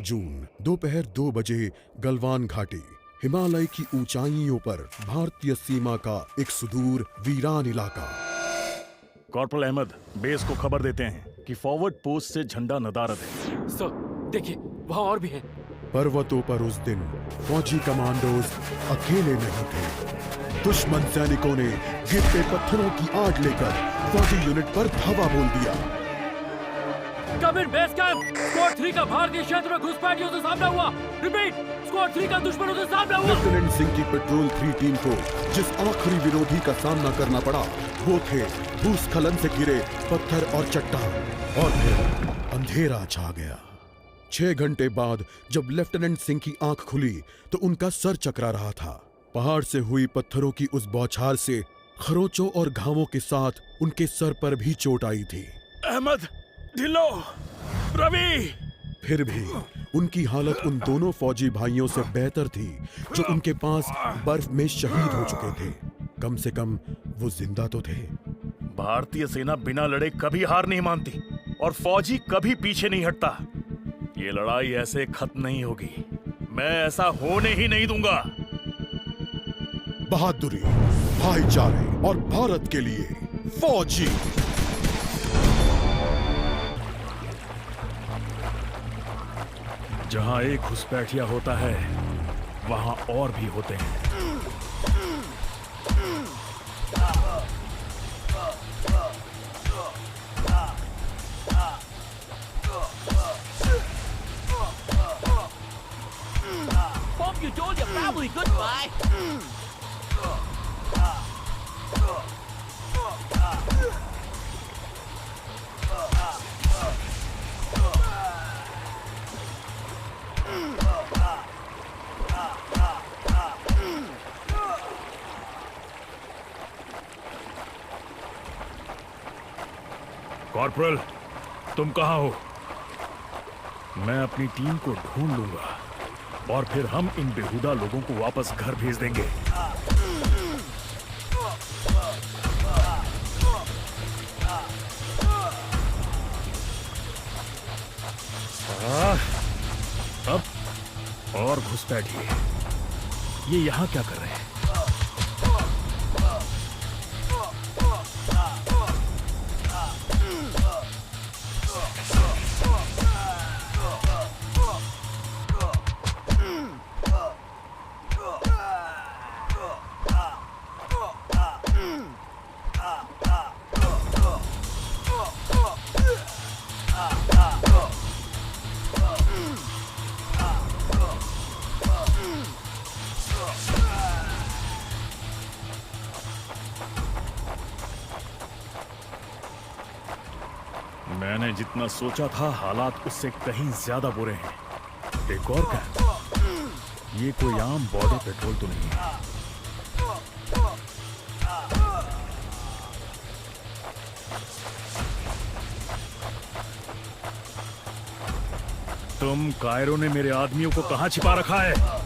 जून दोपहर 2 बजे गलवान घाटी, हिमालय की ऊंचाइयों पर भारतीय सीमा का एक सुदूर वीरान इलाका। कॉर्पोरल अहमद, बेस को खबर देते हैं कि फॉरवर्ड पोस्ट से झंडा नदारद है। सर, देखिए वहाँ और भी हैं। पर्वतों पर उस दिन फौजी कमांडोज अकेले नहीं थे। दुश्मन सैनिकों ने गिरते पत्थरों की आड़ लेकर फौजी यूनिट पर धावा बोल दिया। कमिंग बेस कैंप, स्क्वाड 3 का भारतीय क्षेत्र में घुसपैठियों से सामना हुआ। रिपीट, स्क्वाड 3 का दुश्मनों से सामना हुआ। लेफ्टिनेंट सिंह की पेट्रोल 3 टीम को जिस आखिरी विरोधी का सामना करना पड़ा वो थे भूस्खलन से घिरे पत्थर और चट्टान। और फिर अंधेरा छा गया। 6 घंटे बाद जब लेफ्टिनेंट सिंह की आंख खुली तो उनका सर चकरा रहा था। पहाड़ से हुई पत्थरों की उस बौछार से खरोंचों और घावों के साथ उनके सर पर भी चोट आई थी। अहमद, ढिल्लो, रवि। फिर भी उनकी हालत उन दोनों फौजी भाइयों से बेहतर थी जो उनके पास बर्फ में शहीद हो चुके थे। कम से कम वो जिंदा तो थे। भारतीय सेना बिना लड़े कभी हार नहीं मानती और फौजी कभी पीछे नहीं हटता। ये लड़ाई ऐसे खत्म नहीं होगी। मैं ऐसा होने ही नहीं दूंगा। बहादुरी, भाईचारे और भारत के लिए फौजी। जहां एक घुसपैठिया होता है वहां और भी होते हैं। Hope you told your family goodbye. Corporal, तुम कहां हो? मैं अपनी टीम को ढूंढ लूंगा और फिर हम इन बेहुदा लोगों को वापस घर भेज देंगे। अब और घुसपैठिए, ये यहां क्या कर रहे हैं? मैंने जितना सोचा था हालात उससे कहीं ज्यादा बुरे हैं। एक और क्या? ये कोई आम बॉर्डर पेट्रोल तो नहीं है। तुम कायरो ने मेरे आदमियों को कहां छिपा रखा है?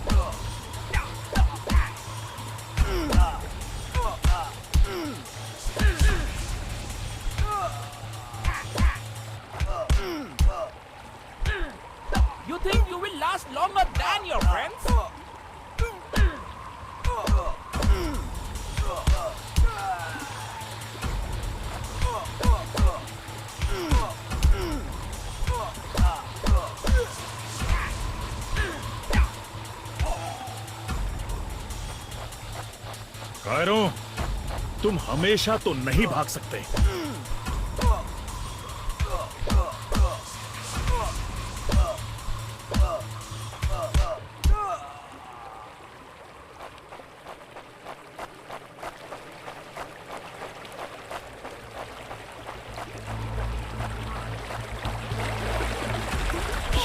You think you will last longer than your friends? Cairo, तुम हमेशा तो नहीं भाग सकते।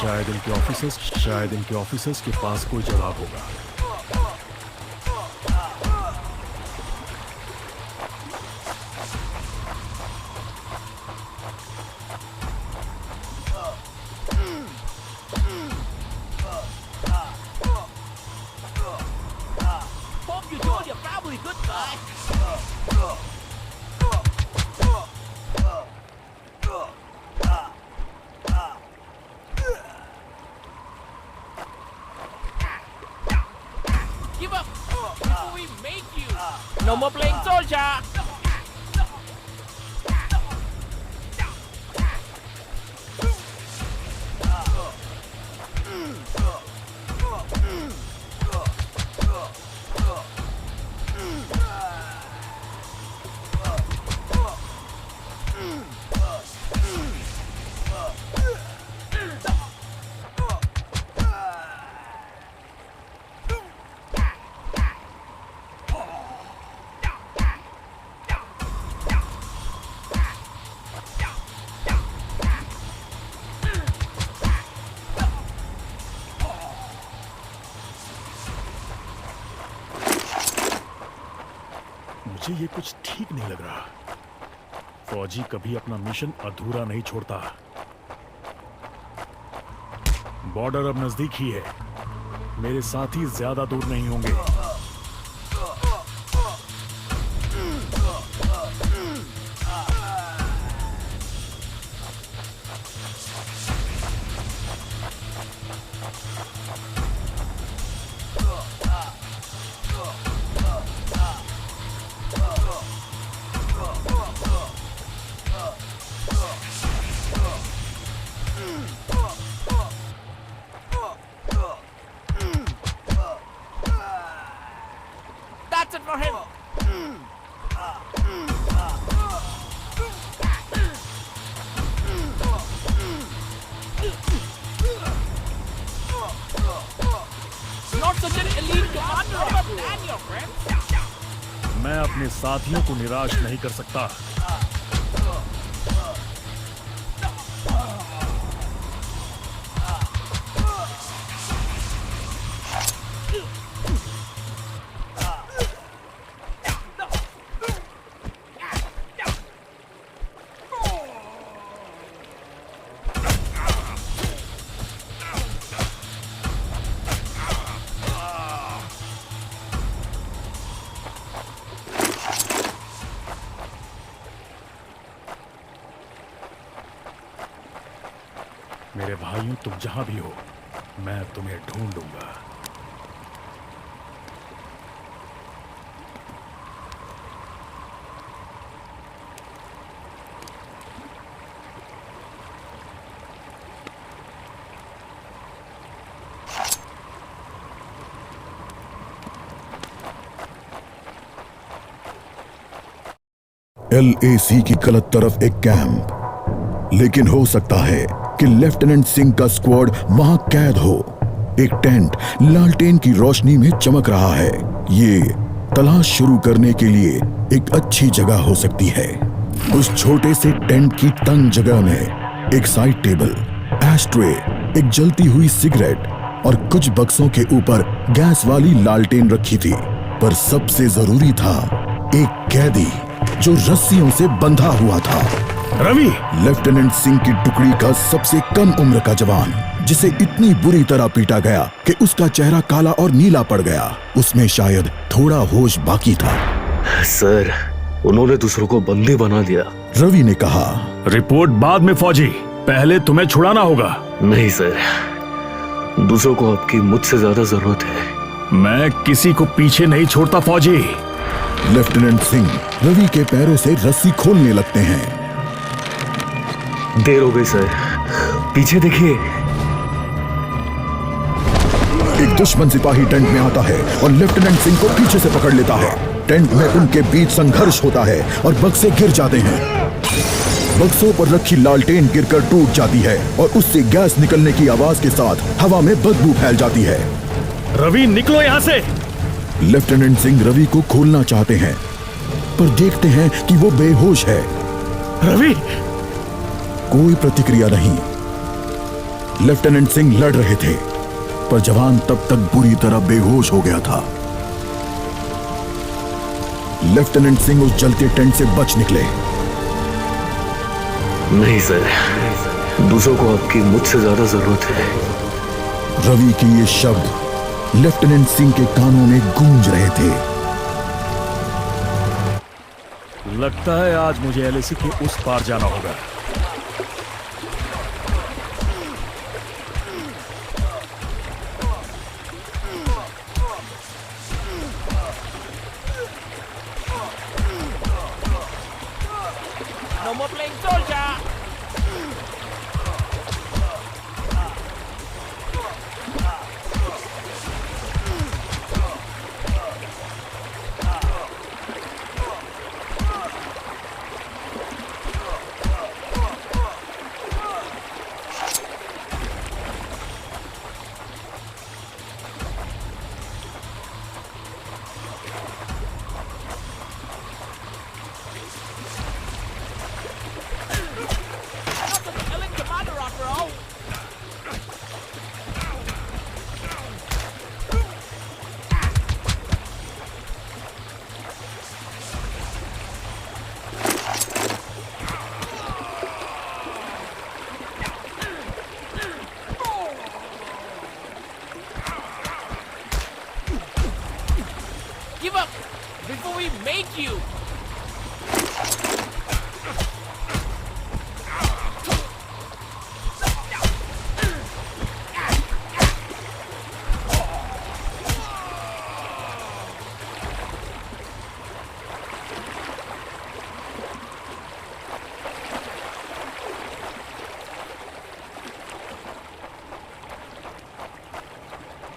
शायद इनके ऑफिसर्स के पास कोई जवाब होगा। मुझे ये कुछ ठीक नहीं लग रहा। फौजी कभी अपना मिशन अधूरा नहीं छोड़ता। बॉर्डर अब नजदीक ही है। मेरे साथी ज्यादा दूर नहीं होंगे। That's it for him. Not such an elite commander than your friends. मैं अपने साथियों को निराश नहीं कर सकता। मेरे भाइयों, तुम जहां भी हो, मैं तुम्हें ढूंढूंगा। LAC की गलत तरफ एक कैंप, लेकिन हो सकता है कि लेफ्टिनेंट सिंह का स्क्वाड वहां कैद हो। एक टेंट लालटेन की रोशनी में चमक रहा है। ये तलाश शुरू करने के लिए एक अच्छी जगह हो सकती है। उस छोटे से टेंट की तंग जगह में एक साइड टेबल, एस्ट्रे, एक जलती हुई सिगरेट और कुछ बक्सों के ऊपर गैस वाली लालटेन रखी थी। पर सबसे जरूरी था एक कैदी जो रस्सियों से बंधा हुआ था। रवि! लेफ्टिनेंट सिंह की टुकड़ी का सबसे कम उम्र का जवान, जिसे इतनी बुरी तरह पीटा गया कि उसका चेहरा काला और नीला पड़ गया। उसमें शायद थोड़ा होश बाकी था। सर, उन्होंने दूसरों को बंदी बना दिया। रवि ने कहा। रिपोर्ट बाद में फौजी, पहले तुम्हें छुड़ाना होगा। नहीं सर, दूसरों को आपकी मुझसे ज्यादा जरूरत है। मैं किसी को पीछे नहीं छोड़ता फौजी। लेफ्टिनेंट सिंह रवि के पैरों से रस्सी खोलने लगते हैं। देर हो गई सर, पीछे देखिए। एक दुश्मन सिपाही टेंट में आता है और लेफ्टिनेंट सिंह को पीछे से पकड़ लेता है। टेंट में उनके बीच संघर्ष होता है और बक्से गिर जाते हैं। बक्सों पर रखी लालटेन गिरकर टूट जाती है और उससे गैस निकलने की आवाज के साथ हवा में बदबू फैल जाती है। रवि, निकलो यहाँ से। लेफ्टिनेंट सिंह रवि को खोलना चाहते हैं, पर देखते हैं कि वो बेहोश है। रवि! कोई प्रतिक्रिया नहीं। लेफ्टिनेंट सिंह लड़ रहे थे, पर जवान तब तक बुरी तरह बेहोश हो गया था। लेफ्टिनेंट सिंह उस जलते टेंट से बच निकले। नहीं सर, दूसरों को आपकी मुझसे ज्यादा जरूरत है। रवि के ये शब्द लेफ्टिनेंट सिंह के कानों में गूंज रहे थे। लगता है आज मुझे LAC के उस पार जाना होगा। No more playing soldier.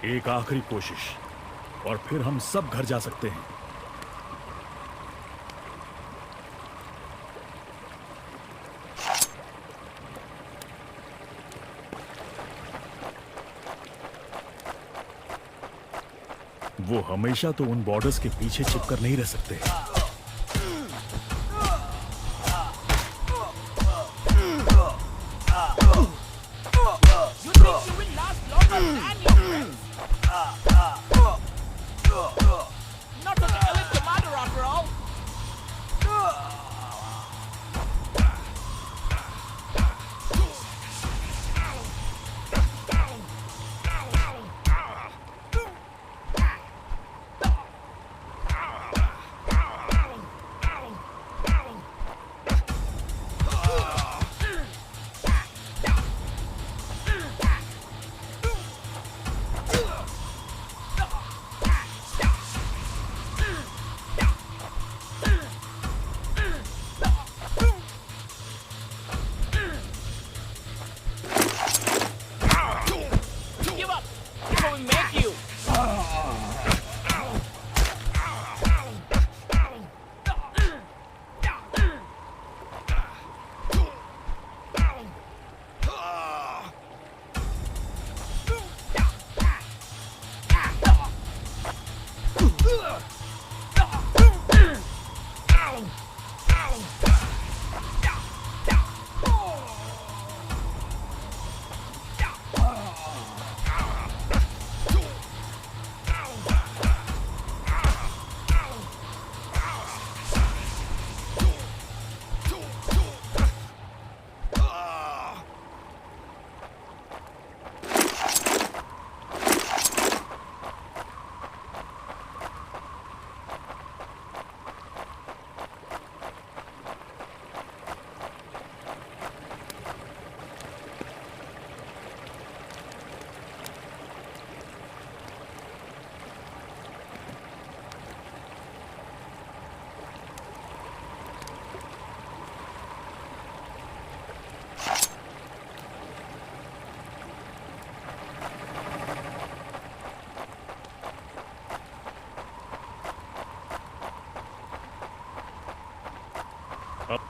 एक आखिरी कोशिश और फिर हम सब घर जा सकते हैं। वो हमेशा तो उन बॉर्डर्स के पीछे छिपकर नहीं रह सकते।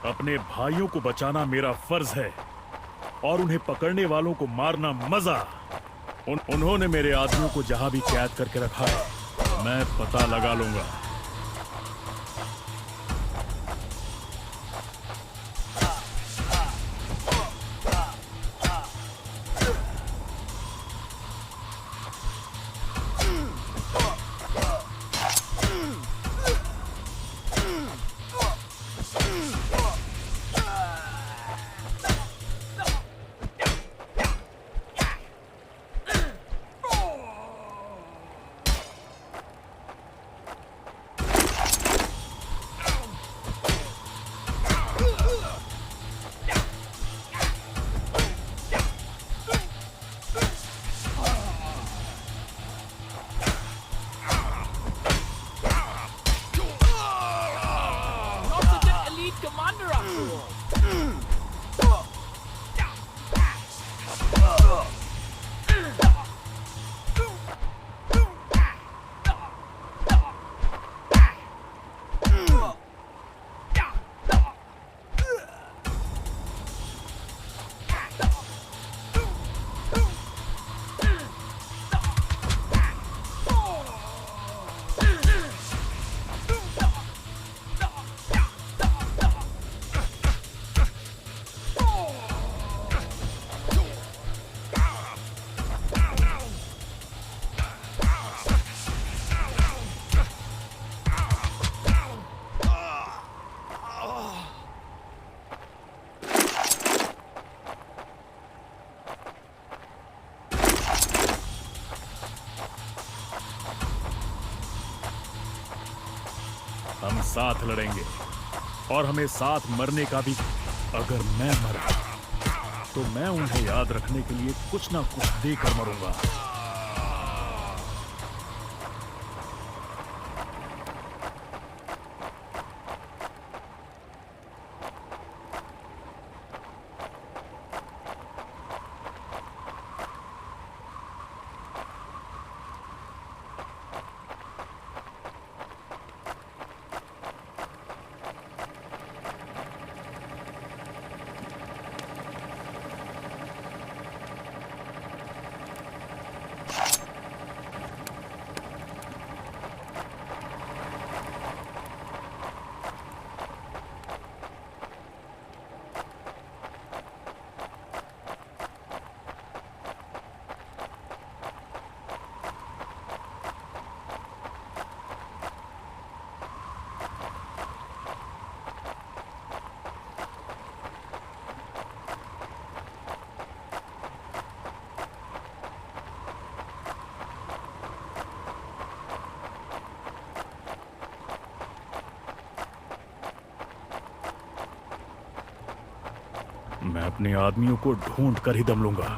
अपने भाइयों को बचाना मेरा फर्ज है और उन्हें पकड़ने वालों को मारना मजा। उन्होंने मेरे आदमियों को जहां भी कैद करके रखा है मैं पता लगा लूंगा। हम साथ लड़ेंगे और हमें साथ मरने का भी। अगर मैं मरा तो मैं उन्हें याद रखने के लिए कुछ ना कुछ देकर मरूंगा। मैं अपने आदमियों को ढूंढ कर ही दम लूंगा,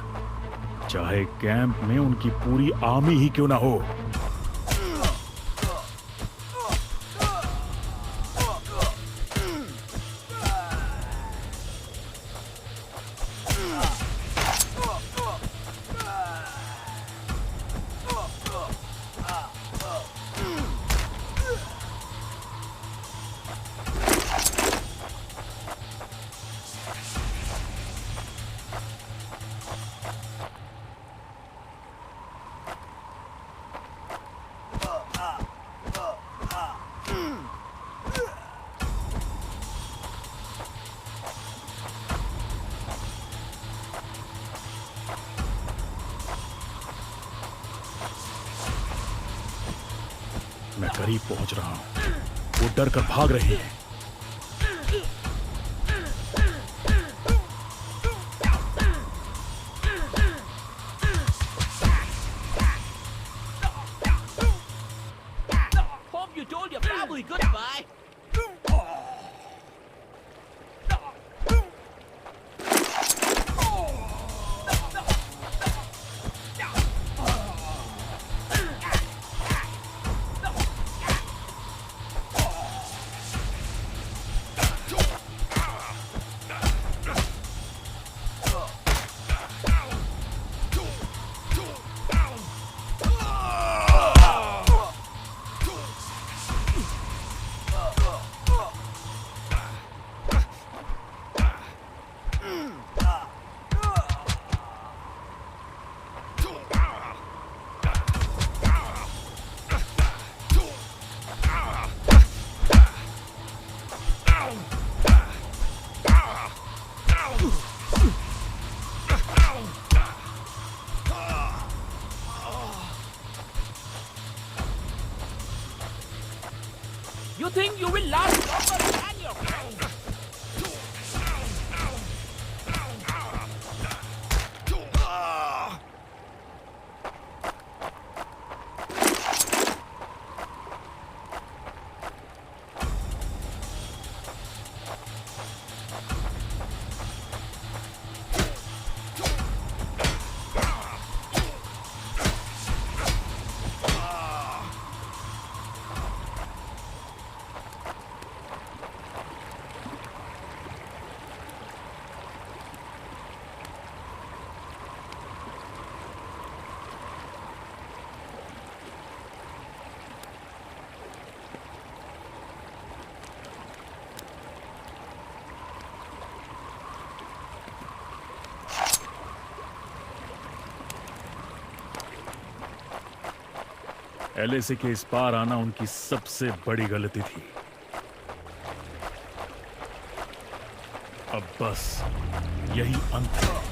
चाहे कैंप में उनकी पूरी आर्मी ही क्यों ना हो। मैं करीब पहुंच रहा हूं। वो डर कर भाग रहे हैं। Hope you told your family goodbye. You think you will last longer than your friends? LAC के इस पार आना उनकी सबसे बड़ी गलती थी। अब बस यही अंत है।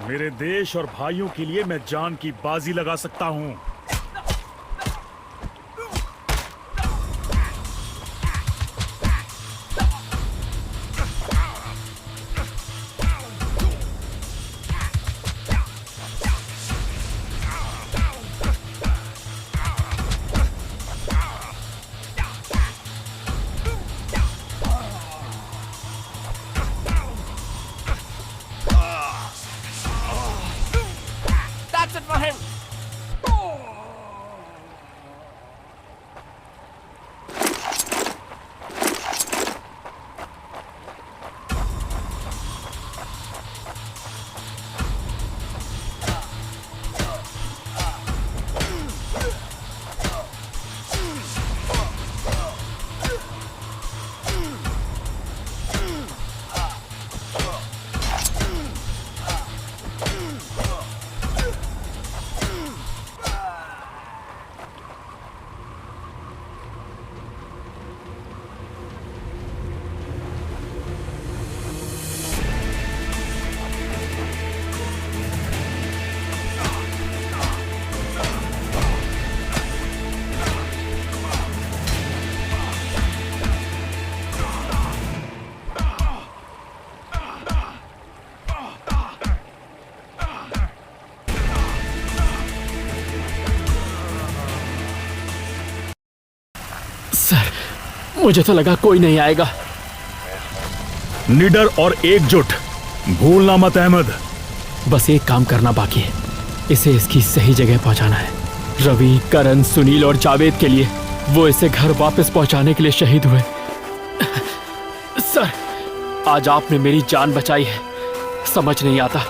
मेरे देश और भाइयों के लिए मैं जान की बाजी लगा सकता हूं। मुझे तो लगा कोई नहीं आएगा। निडर और एकजुट, भूलना मत अहमद। बस एक काम करना बाकी है, इसे इसकी सही जगह पहुंचाना है। रवि, करण, सुनील और जावेद के लिए वो इसे घर वापस पहुंचाने के लिए शहीद हुए। सर, आज आपने मेरी जान बचाई है। समझ नहीं आता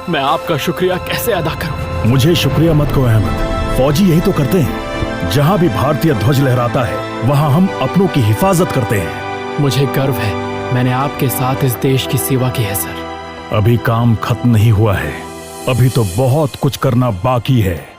मैं आपका शुक्रिया कैसे अदा करूं। मुझे शुक्रिया मत कहो अहमद, फौजी यही तो करते हैं। जहां भी भारतीय ध्वज लहराता है वहां हम अपनों की हिफाजत करते हैं। मुझे गर्व है, मैंने आपके साथ इस देश की सेवा की है सर। अभी काम खत्म नहीं हुआ है, अभी तो बहुत कुछ करना बाकी है।